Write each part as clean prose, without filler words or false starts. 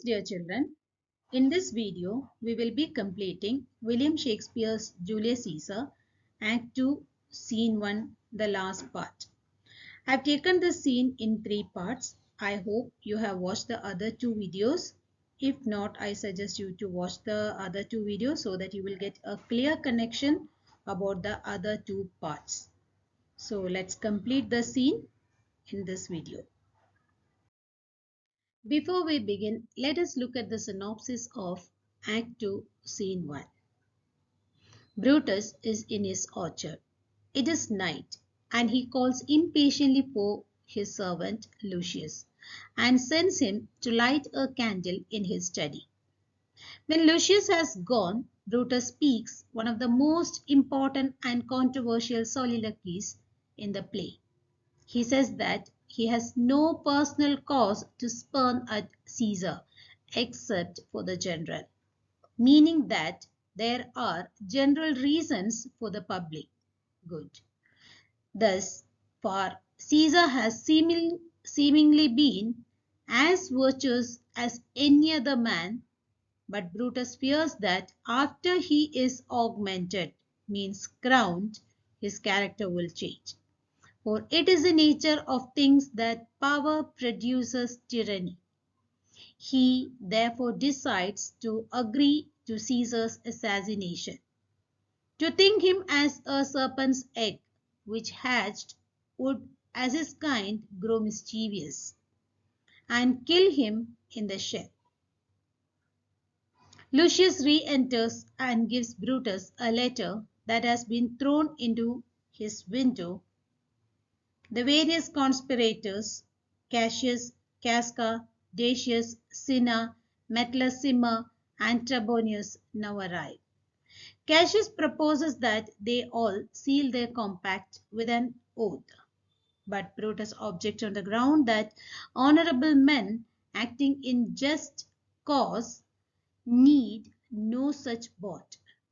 dear children. In this video, we will be completing William Shakespeare's Julius Caesar, Act 2, Scene 1, the last part. I have taken this scene in 3 parts. I hope you have watched the other 2 videos. If not, I suggest you to watch the other 2 videos so that you will get a clear connection about the other 2 parts. So let's complete the scene in this video. Before we begin, let us look at the synopsis of Act 2, Scene 1. Brutus is in his orchard. It is night, and he calls impatiently for his servant Lucius and sends him to light a candle in his study. When Lucius has gone, Brutus speaks one of the most important and controversial soliloquies in the play. He says that he has no personal cause to spurn at Caesar except for the general, meaning that there are general reasons for the public good. Thus far, Caesar has seemingly been as virtuous as any other man, but Brutus fears that after he is augmented, means crowned, his character will change. For it is the nature of things that power produces tyranny. He therefore decides to agree to Caesar's assassination. To think him as a serpent's egg which hatched would, as his kind, grow mischievous and kill him in the shell. Lucius re-enters and gives Brutus a letter that has been thrown into his window. The various conspirators, Cassius, Casca, Decius, Cinna, Metellus Sima, and Trebonius now arrive. Cassius proposes that they all seal their compact with an oath. But Brutus objects on the ground that honorable men acting in just cause need no such bond.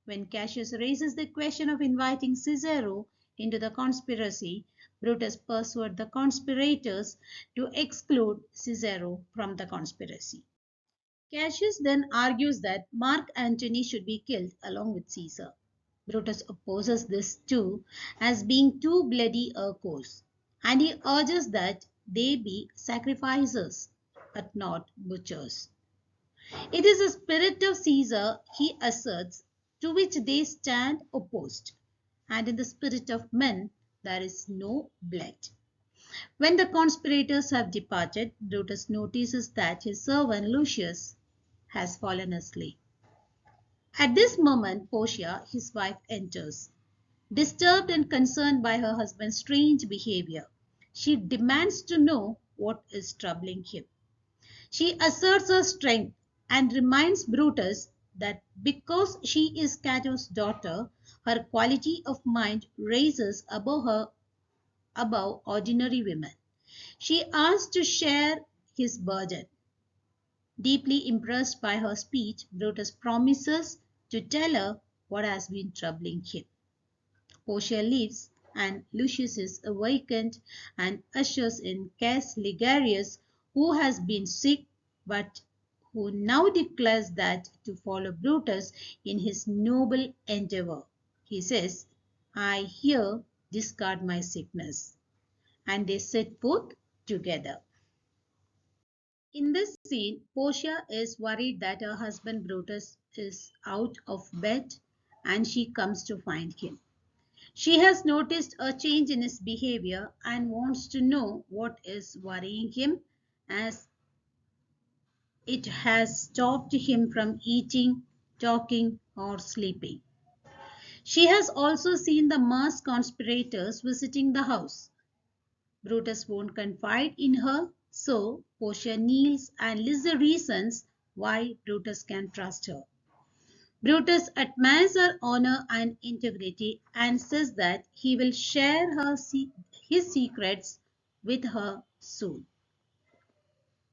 When Cassius raises the question of inviting Cicero into the conspiracy, Brutus persuades the conspirators to exclude Cicero from the conspiracy. Cassius then argues that Mark Antony should be killed along with Caesar. Brutus opposes this too as being too bloody a course, and he urges that they be sacrificers but not butchers. It is the spirit of Caesar, he asserts, to which they stand opposed, and in the spirit of men there is no blood. When the conspirators have departed, Brutus notices that his servant Lucius has fallen asleep. At this moment, Portia, his wife, enters. Disturbed and concerned by her husband's strange behavior, she demands to know what is troubling him. She asserts her strength and reminds Brutus that because she is Cato's daughter, her quality of mind raises above ordinary women. She asks to share his burden. Deeply impressed by her speech, Brutus promises to tell her what has been troubling him. Portia leaves, and Lucius is awakened and ushers in Caius Ligarius, who has been sick but who now declares that to follow Brutus in his noble endeavor. He says, I here discard my sickness. And they set forth together. In this scene, Portia is worried that her husband Brutus is out of bed and she comes to find him. She has noticed a change in his behavior and wants to know what is worrying him, as it has stopped him from eating, talking, or sleeping. She has also seen the masked conspirators visiting the house. Brutus won't confide in her, so Portia kneels and lists the reasons why Brutus can trust her. Brutus admires her honor and integrity and says that he will share his secrets with her soon.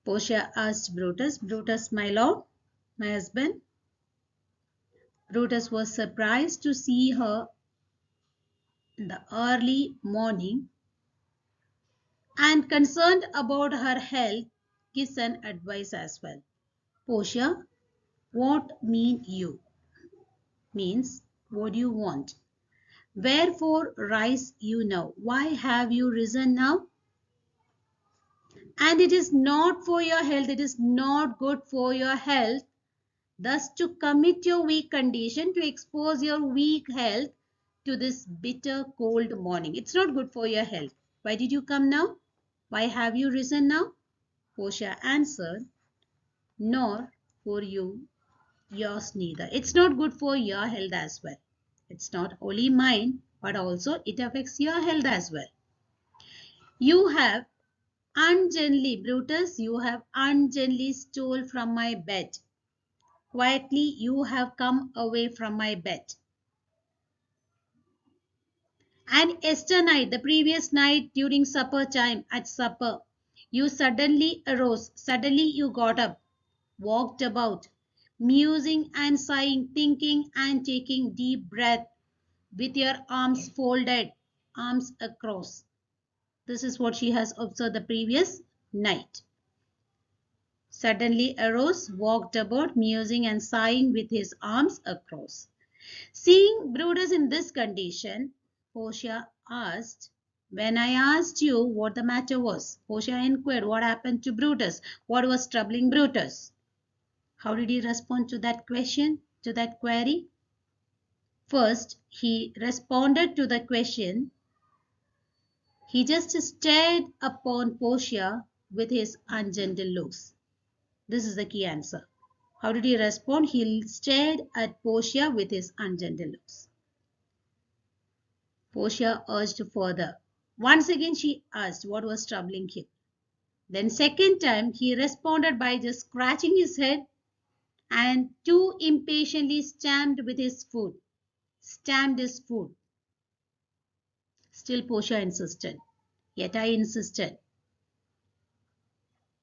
Portia asks Brutus, my lord, my husband. Brutus was surprised to see her in the early morning and concerned about her health, gives an advice as well. Portia, what mean you? Means, what do you want? Wherefore rise you now? Why have you risen now? And it is not for your health, it is not good for your health, thus to commit your weak condition, to expose your weak health to this bitter cold morning. It's not good for your health. Why did you come now? Why have you risen now? Portia answered, nor for you, yours neither. It's not good for your health as well. It's not only mine, but also it affects your health as well. You have ungently, Brutus, you have ungently stole from my bed. Quietly you have come away from my bed. And yesterday night, the previous night during supper time, at supper, you suddenly arose, suddenly you got up, walked about, musing and sighing, thinking and taking deep breath with your arms folded, arms across. This is what she has observed the previous night. Suddenly arose, walked about, musing and sighing with his arms across. Seeing Brutus in this condition, Portia asked, when I asked you what the matter was, Portia inquired what happened to Brutus, what was troubling Brutus. How did he respond to that question, to that query? First, he responded to the question. He just stared upon Portia with his ungentle looks. This is the key answer. How did he respond? He stared at Portia with his ungentle looks. Portia urged further. Once again she asked what was troubling him. Then second time he responded by just scratching his head and too impatiently stamped with his foot. Stamped his foot. Still Portia insisted. Yet I insisted.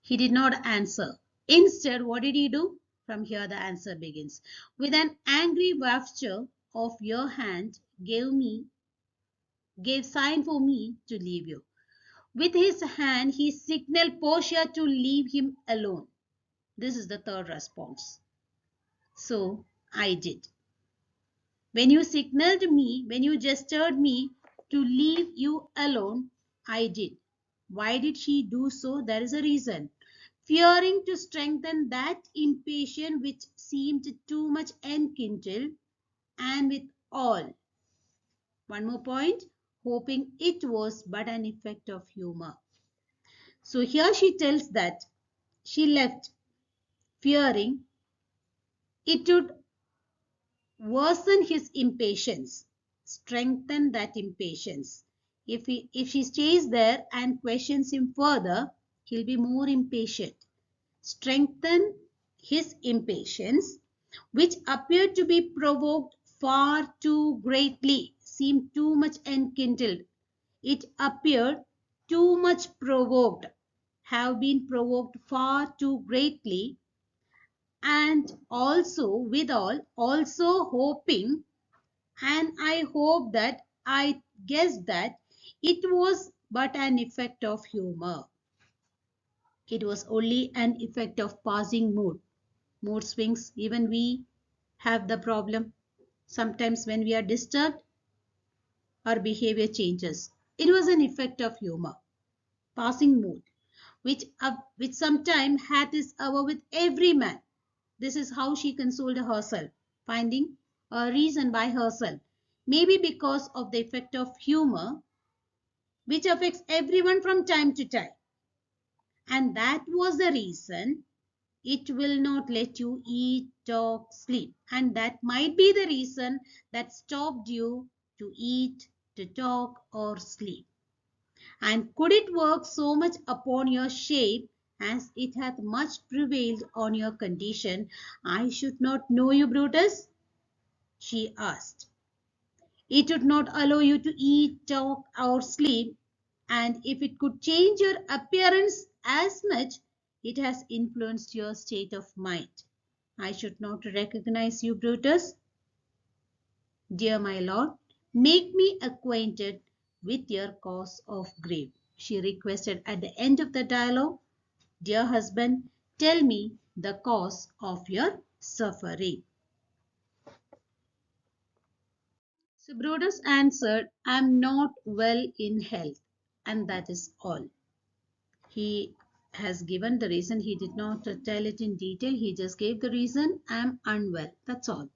He did not answer. Instead, what did he do? From here the answer begins. With an angry wafture of your hand, gave sign for me to leave you. With his hand, he signaled Portia to leave him alone. This is the third response. So, I did. When you signaled me, when you gestured me to leave you alone, I did. Why did she do so? There is a reason. Fearing to strengthen that impatience which seemed too much enkindled, and with all. One more point. Hoping it was but an effect of humor. So here she tells that she left fearing it would worsen his impatience, strengthen that impatience. If she stays there and questions him further, he'll be more impatient. Strengthen his impatience, which appeared to be provoked far too greatly, seemed too much enkindled. It appeared too much provoked, have been provoked far too greatly, and also withal also hoping, and I hope that I guess that it was but an effect of humor. It was only an effect of passing mood. Mood swings, even we have the problem. Sometimes when we are disturbed, our behavior changes. It was an effect of humor, passing mood, which sometime hath its hour with every man. This is how she consoled herself, finding a reason by herself. Maybe because of the effect of humor, which affects everyone from time to time. And that was the reason it will not let you eat, talk, sleep. And that might be the reason that stopped you to eat, to talk, or sleep. And could it work so much upon your shape as it hath much prevailed on your condition, I should not know you, Brutus? She asked. It would not allow you to eat, talk, or sleep, and if it could change your appearance as much, it has influenced your state of mind. I should not recognize you, Brutus. Dear my lord, make me acquainted with your cause of grief, she requested at the end of the dialogue. Dear husband, tell me the cause of your suffering. So Brutus answered, I am not well in health, and that is all. He has given the reason. He did not tell it in detail. He just gave the reason, I am unwell. That's all.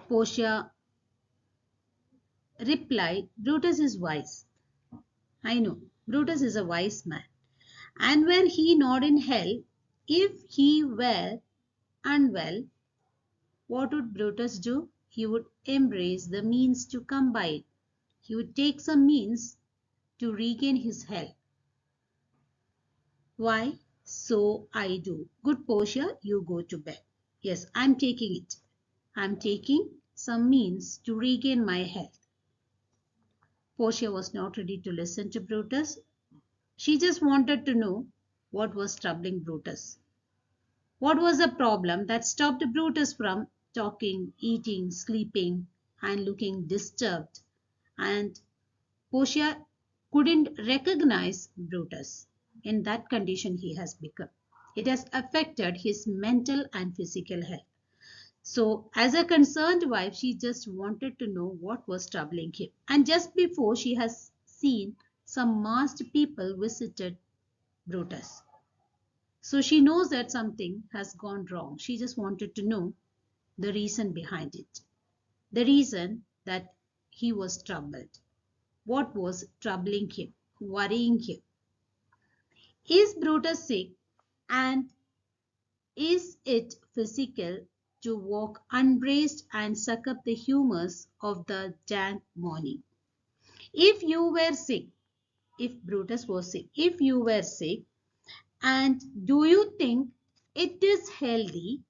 Portia replied, Brutus is wise. I know, Brutus is a wise man. And were he not in hell, if he were unwell, what would Brutus do? He would embrace the means to come by it. He would take some means to regain his health. Why? So I do. Good Portia, you go to bed. Yes, I'm taking it. I'm taking some means to regain my health. Portia was not ready to listen to Brutus. She just wanted to know what was troubling Brutus. What was the problem that stopped Brutus from talking, eating, sleeping, and looking disturbed? And Portia couldn't recognize Brutus. In that condition he has become. It has affected his mental and physical health. So, as a concerned wife, she just wanted to know what was troubling him. And just before, she has seen some masked people visited Brutus. So she knows that something has gone wrong. She just wanted to know the reason behind it. The reason that he was troubled. What was troubling him, worrying him? Is Brutus sick, and is it physical to walk unbraced and suck up the humours of the dank morning? If you were sick, if Brutus was sick, if you were sick, and do you think it is healthy?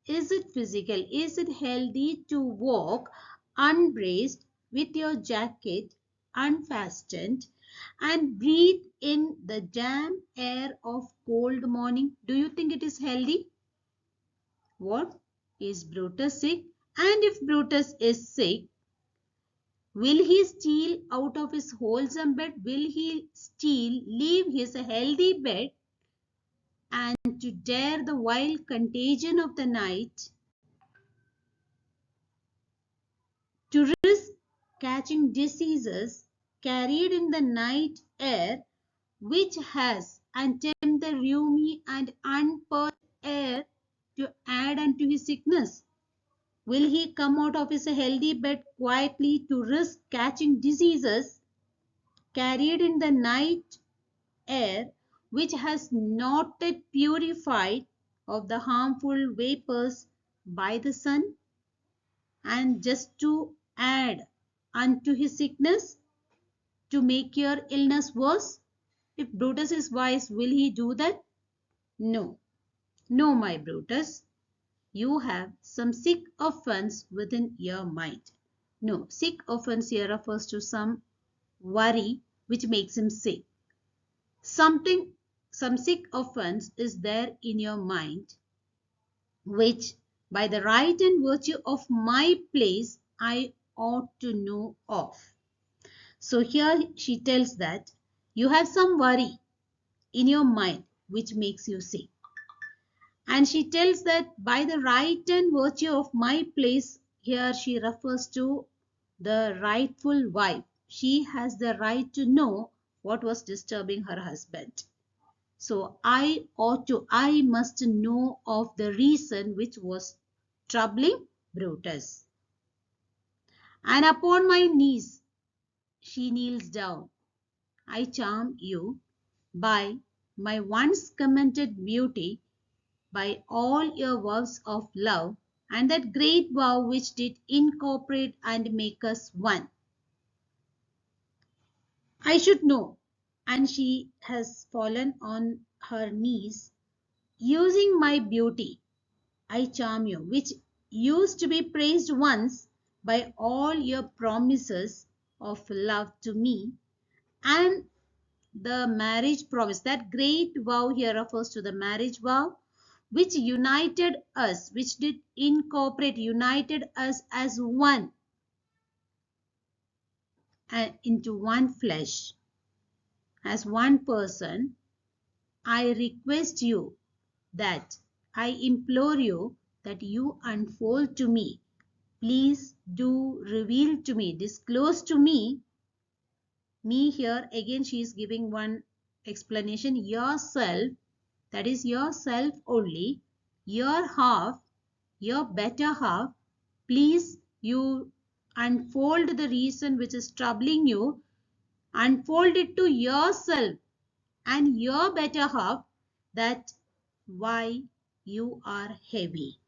Is it physical? Is it healthy to walk unbraced with your jacket unfastened and breathe in the damp air of cold morning? Do you think it is healthy? What? Is Brutus sick? And if Brutus is sick, will he steal out of his wholesome bed? Will he leave his healthy bed and to dare the wild contagion of the night, to risk catching diseases carried in the night air, which has and tempt the rheumy and unpurged air to add unto his sickness? Will he come out of his healthy bed quietly to risk catching diseases carried in the night air, which has not yet purified of the harmful vapors by the sun, and just to add unto his sickness, to make your illness worse? If Brutus is wise, will he do that? No. No, my Brutus. You have some sick offense within your mind. No, sick offense here refers to some worry which makes him sick. Some sick offense is there in your mind, which by the right and virtue of my place I ought to know of. So here she tells that you have some worry in your mind which makes you sick. And she tells that by the right and virtue of my place, here she refers to the rightful wife. She has the right to know what was disturbing her husband. So I must know of the reason which was troubling Brutus. And upon my knees she kneels down. I charm you by my once commended beauty, by all your vows of love, and that great vow which did incorporate and make us one. I should know. And she has fallen on her knees, using my beauty, I charm you, which used to be praised once by all your promises of love to me, and the marriage promise. That great vow here refers to the marriage vow, which united us, which did incorporate, united us as one, into one flesh, as one person. I request you that I implore you that you unfold to me. Please do reveal to me, disclose to me. Me here again she is giving one explanation. Yourself, that is yourself only, your half, your better half. Please you unfold the reason which is troubling you. Unfold it to yourself and your better half, that why you are heavy.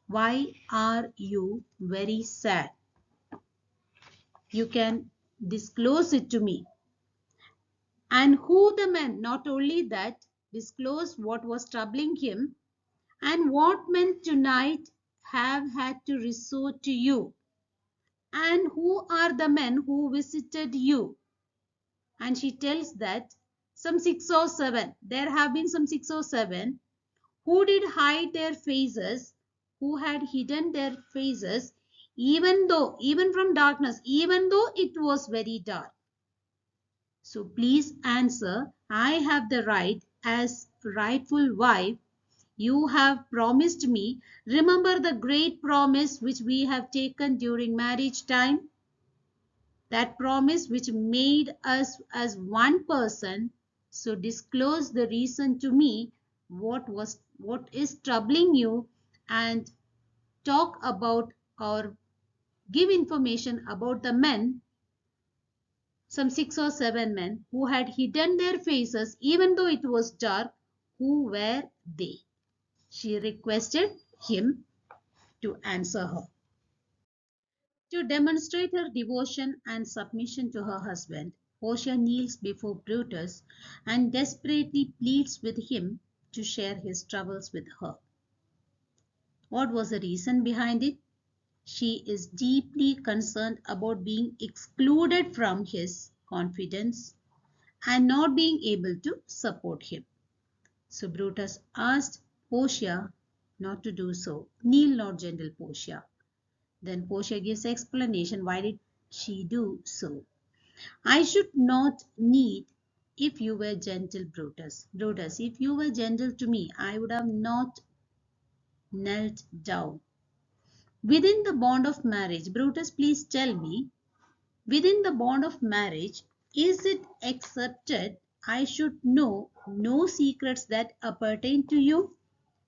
Why are you very sad? You can disclose it to me. And who the men, not only that, disclose what was troubling him and what men tonight have had to resort to you. And who are the men who visited you? And she tells that some 6 or 7, there have been some 6 or 7 who did hide their faces, who had hidden their faces, even from darkness, even though it was very dark. So please answer. I have the right as rightful wife. You have promised me. Remember the great promise which we have taken during marriage time? That promise which made us as one person. So disclose the reason to me. What is troubling you, and talk about or give information about the men, some 6 or 7 men who had hidden their faces even though it was dark. Who were they? She requested him to answer her. To demonstrate her devotion and submission to her husband, Portia kneels before Brutus and desperately pleads with him to share his troubles with her. What was the reason behind it? She is deeply concerned about being excluded from his confidence and not being able to support him. So Brutus asked Portia not to do so. Kneel not, gentle Portia. Then Portia gives explanation why did she do so. I should not need if you were gentle, Brutus. Brutus, if you were gentle to me, I would have not knelt down. Within the bond of marriage, Brutus, please tell me, within the bond of marriage, is it accepted I should know no secrets that appertain to you?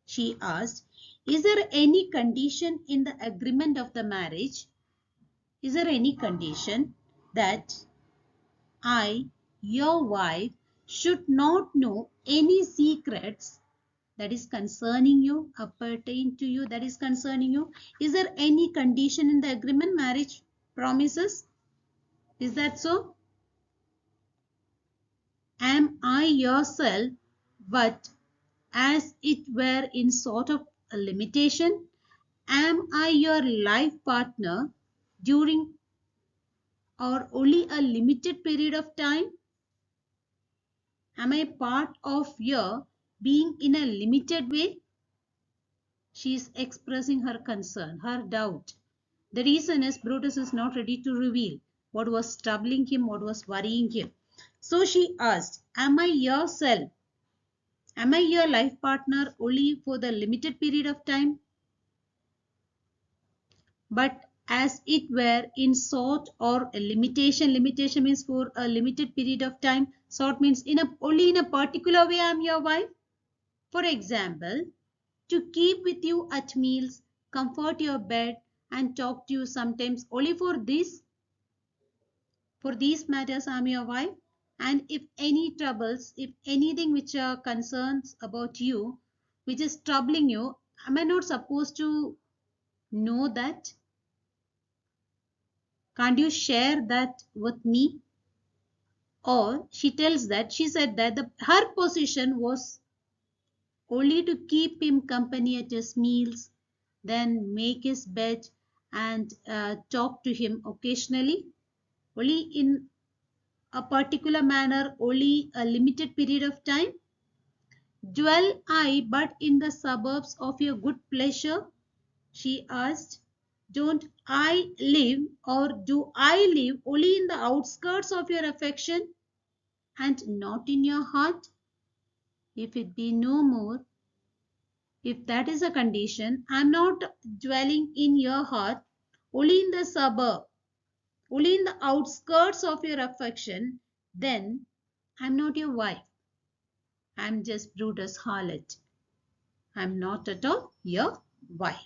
She asked. Is there any condition in the agreement of the marriage? Is there any condition that I, your wife, should not know any secrets that is concerning you, appertain to you, that is concerning you? Is there any condition in the agreement, marriage promises? Is that so? Am I yourself, but as it were in sort of a limitation? Am I your life partner during or only a limited period of time? Am I part of your being in a limited way? She is expressing her concern, her doubt. The reason is Brutus is not ready to reveal what was troubling him, what was worrying him. So she asked, am I yourself? Am I your life partner only for the limited period of time? But as it were in sort or a limitation. Limitation means for a limited period of time. Sort means only in a particular way I am your wife. For example, to keep with you at meals, comfort your bed and talk to you sometimes. Only for these matters I am your wife. And if any troubles, if anything which are concerns about you, which is troubling you, am I not supposed to know that? Can't you share that with me? Or she said that her position was only to keep him company at his meals, then make his bed and talk to him occasionally, only in a particular manner, only a limited period of time. Dwell I but in the suburbs of your good pleasure? She asked. Don't I live, or do I live only in the outskirts of your affection and not in your heart? If it be no more, If that is a condition, I'm not dwelling in your heart, only in the suburb, only in the outskirts of your affection, then I'm not your wife. I'm just Brutus' harlot. I'm not at all your wife.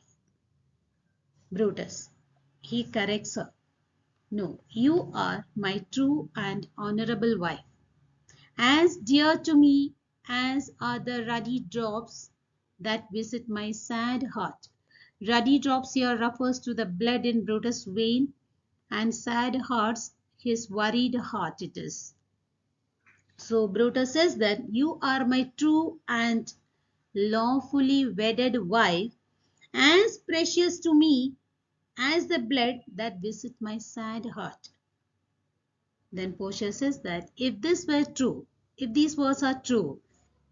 Brutus. He corrects her. No, you are my true and honorable wife, as dear to me as are the ruddy drops that visit my sad heart. Ruddy drops here refers to the blood in Brutus' vein, and sad hearts, his worried heart it is. So Brutus says that you are my true and lawfully wedded wife, as precious to me as the blood that visits my sad heart. Then Portia says that if this were true, if these words are true,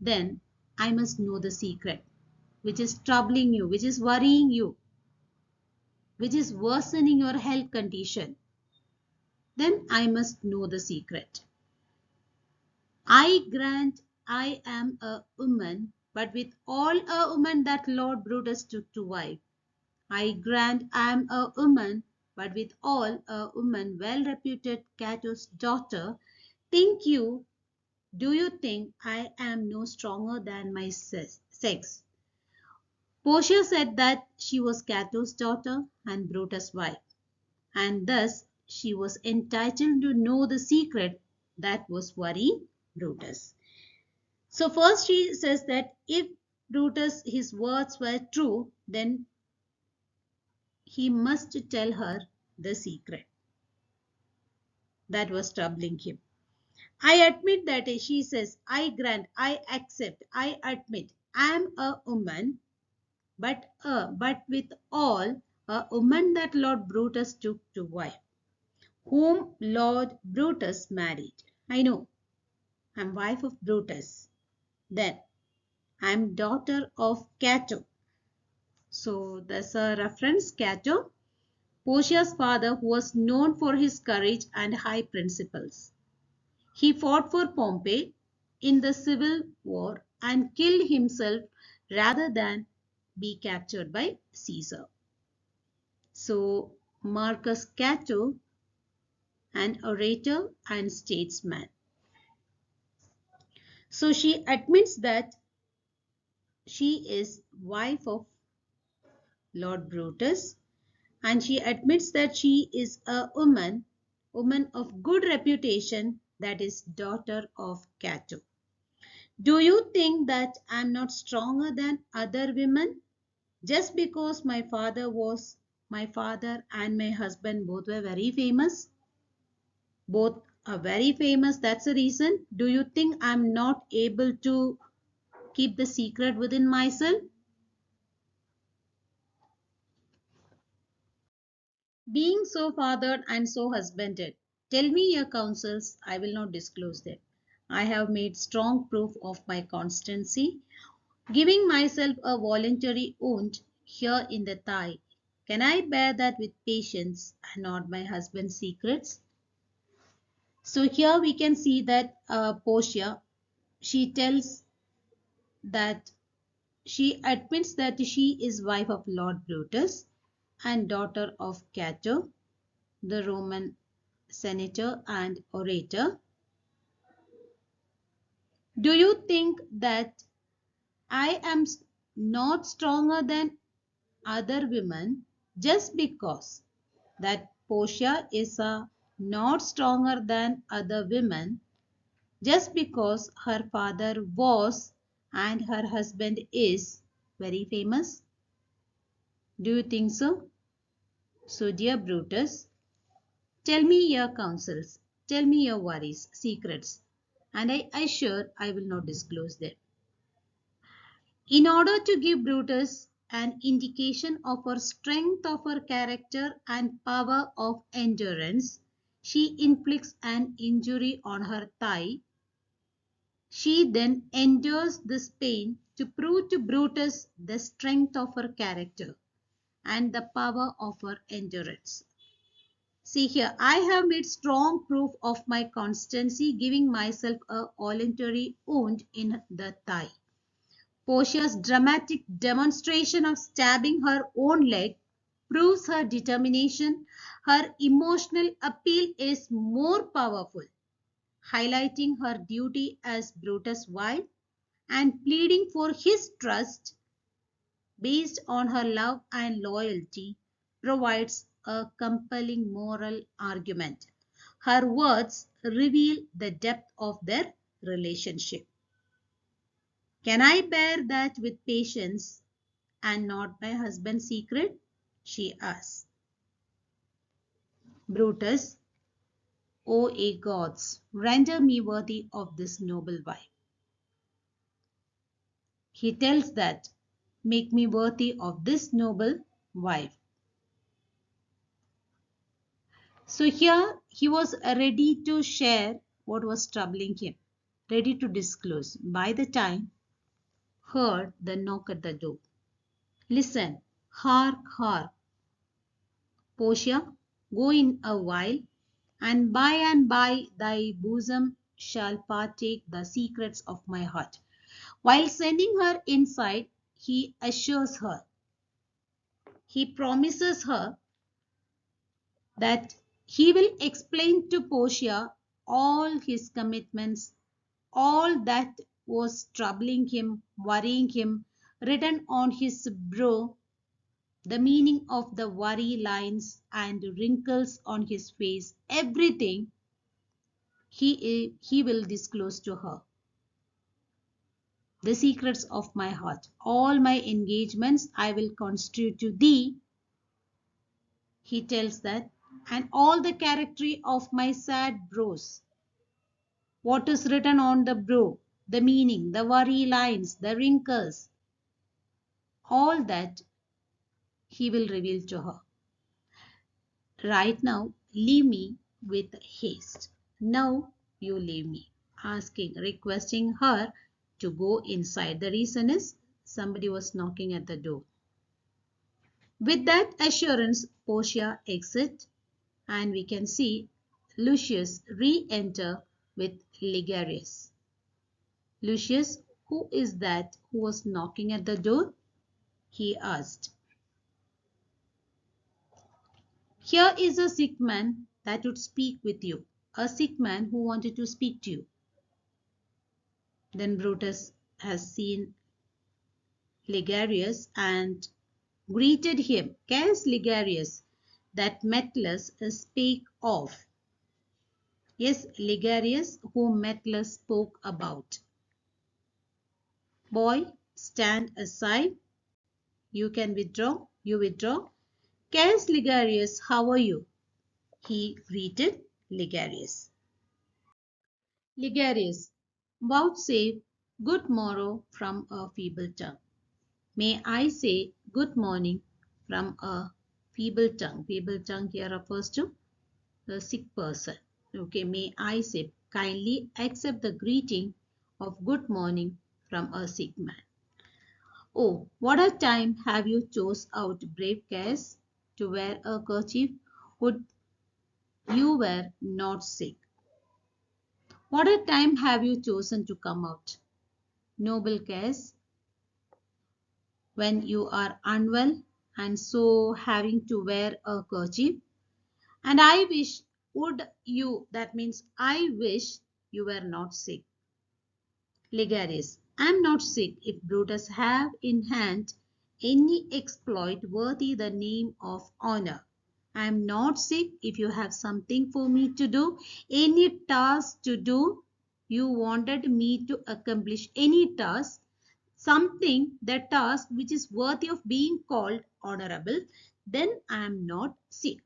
then I must know the secret, which is troubling you, which is worrying you, which is worsening your health condition. Then I must know the secret. I grant I am a woman, but with all a woman that Lord Brutus took to wife. I grant I am a woman, but with all a woman well reputed Cato's daughter. Think you, do you think I am no stronger than my sex? Portia said that she was Cato's daughter and Brutus' wife, and thus she was entitled to know the secret that was worrying Brutus. So first she says that if Brutus, his words were true, then he must tell her the secret that was troubling him. I admit that, she says, I grant, I accept, I admit, I am a woman, but with all, a woman that Lord Brutus took to wife, whom Lord Brutus married. I know, I'm wife of Brutus. Then, I'm daughter of Cato. So, there's a reference, Cato, Portia's father, who was known for his courage and high principles. He fought for Pompey in the civil war and killed himself rather than be captured by Caesar. So Marcus Cato, an orator and statesman. So she admits that she is wife of Lord Brutus, and she admits that she is a woman of good reputation, that is daughter of Cato. Do you think that I'm not stronger than other women? Just because my father and my husband both were very famous? Both are very famous, that's the reason. Do you think I'm not able to keep the secret within myself? Being so fathered and so husbanded, tell me your counsels, I will not disclose them. I have made strong proof of my constancy, giving myself a voluntary wound here in the thigh. Can I bear that with patience and not my husband's secrets? So here we can see that Portia, she tells that she admits that she is wife of Lord Brutus and daughter of Cato, the Roman senator and orator. Do you think that I am not stronger than other women just because that Portia is not stronger than other women just because her father was and her husband is very famous? Do you think so? So dear Brutus, tell me your counsels, tell me your worries, secrets, and I assure I will not disclose them. In order to give Brutus an indication of her strength of her character and power of endurance, she inflicts an injury on her thigh. She then endures this pain to prove to Brutus the strength of her character and the power of her endurance. See here, I have made strong proof of my constancy, giving myself a voluntary wound in the thigh. Portia's dramatic demonstration of stabbing her own leg proves her determination. Her emotional appeal is more powerful, highlighting her duty as Brutus' wife and pleading for his trust based on her love and loyalty provides a compelling moral argument. Her words reveal the depth of their relationship. Can I bear that with patience and not my husband's secret? She asks. Brutus, O ye gods, render me worthy of this noble wife. He tells that, make me worthy of this noble wife. So here he was ready to share what was troubling him, ready to disclose. By the time heard the knock at the door. Listen, hark, hark, Portia, go in a while, and by thy bosom shall partake the secrets of my heart. While sending her inside, he assures her, he promises her that he will explain to Portia all his commitments, all that was troubling him, worrying him, written on his brow, the meaning of the worry lines and wrinkles on his face, everything he will disclose to her. The secrets of my heart, all my engagements I will constitute to thee, he tells that, and all the character of my sad brows. What is written on the brow, the meaning, the worry lines, the wrinkles, all that he will reveal to her. Right now, leave me with haste. Now you leave me. Asking, requesting her to go inside. The reason is somebody was knocking at the door. With that assurance, Portia exits and we can see Lucius re-enter with Ligarius. Lucius, who is that who was knocking at the door? He asked. Here is a sick man that would speak with you. A sick man who wanted to speak to you. Then Brutus has seen Ligarius and greeted him. Caius Ligarius, that Metellus spake of. Yes, Ligarius, whom Metellus spoke about. Boy, stand aside. You can withdraw. You withdraw. Caius Ligarius, how are you? He greeted Ligarius. Ligarius, vouchsafe good morrow from a feeble tongue. May I say good morning from a feeble tongue. Feeble tongue here refers to the sick person. Okay, may I say kindly accept the greeting of good morning from a sick man. Oh, what a time have you chose out, brave Caius, to wear a kerchief? Would you were not sick. What a time have you chosen to come out, noble Caius, when you are unwell and so having to wear a kerchief. And I wish, would you, that means I wish you were not sick. Ligarius, I am not sick if Brutus have in hand any exploit worthy the name of honor. I am not sick if you have something for me to do, any task to do. You wanted me to accomplish any task, something, the task which is worthy of being called honorable, then I am not sick.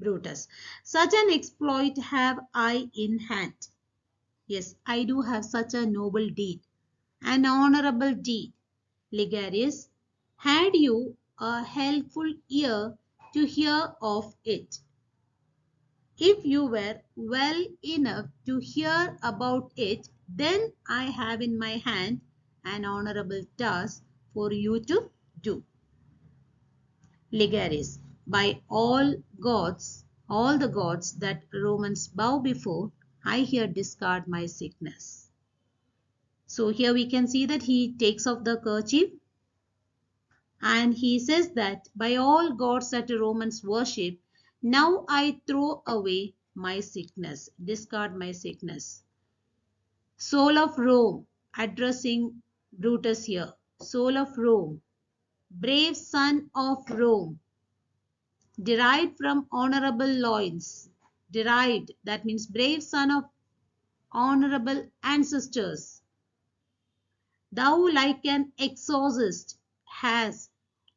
Brutus, such an exploit have I in hand. Yes, I do have such a noble deed, an honorable deed. Ligarius, had you a helpful ear to hear of it? If you were well enough to hear about it, then I have in my hand an honorable task for you to do. Ligarius, by all gods, all the gods that Romans bow before, I here discard my sickness. So here we can see that he takes off the kerchief and he says that by all gods that Romans worship, now I throw away my sickness, discard my sickness. Soul of Rome, addressing Brutus here. Soul of Rome, brave son of Rome, derived from honorable loins. Derived, that means brave son of honorable ancestors. Thou, like an exorcist, hast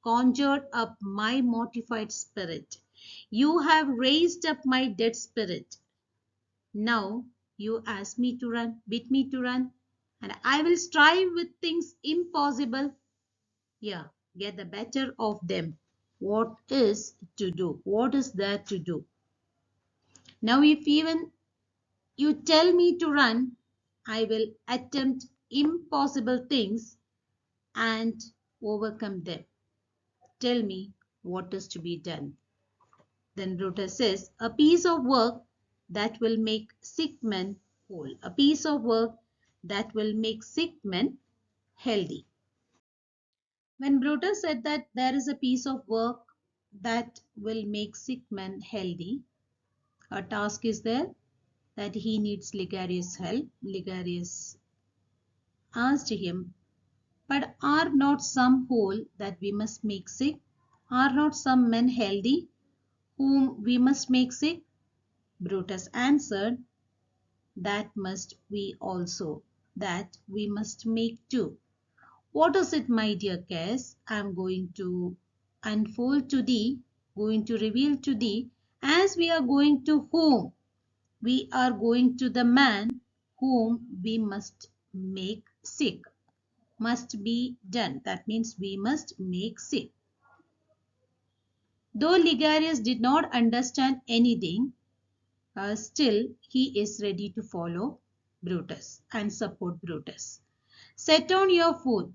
conjured up my mortified spirit. You have raised up my dead spirit. Now you ask me to run, bid me to run, and I will strive with things impossible. Yeah, get the better of them. What is to do? What is there to do? Now, if even you tell me to run, I will attempt impossible things and overcome them. Tell me what is to be done. Then Brutus says, a piece of work that will make sick men whole. A piece of work that will make sick men healthy. When Brutus said that there is a piece of work that will make sick men healthy, a task is there that he needs Ligarius' help. Ligarius asked him, but are not some whole that we must make sick? Are not some men healthy whom we must make sick? Brutus answered, that must we also, that we must make too. What is it, my dear Cass? I am going to unfold to thee, going to reveal to thee, as we are going to whom? We are going to the man whom we must make sick. Must be done. That means we must make sick. Though Ligarius did not understand anything, still he is ready to follow Brutus and support Brutus. Set on your foot,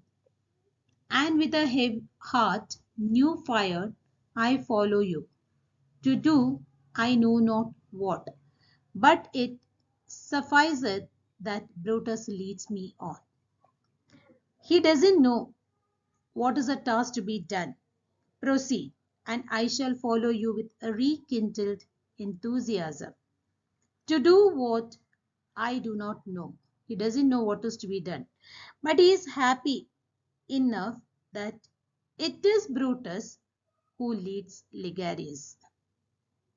and with a heavy heart, new fired, I follow you. To do I know not what, but it sufficeth that Brutus leads me on. He doesn't know what is a task to be done. Proceed, and I shall follow you with a rekindled enthusiasm. To do what I do not know. He doesn't know what is to be done. But he is happy enough that it is Brutus who leads Ligarius.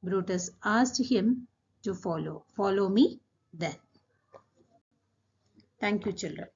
Brutus asked him to follow. Follow me then. Thank you, children.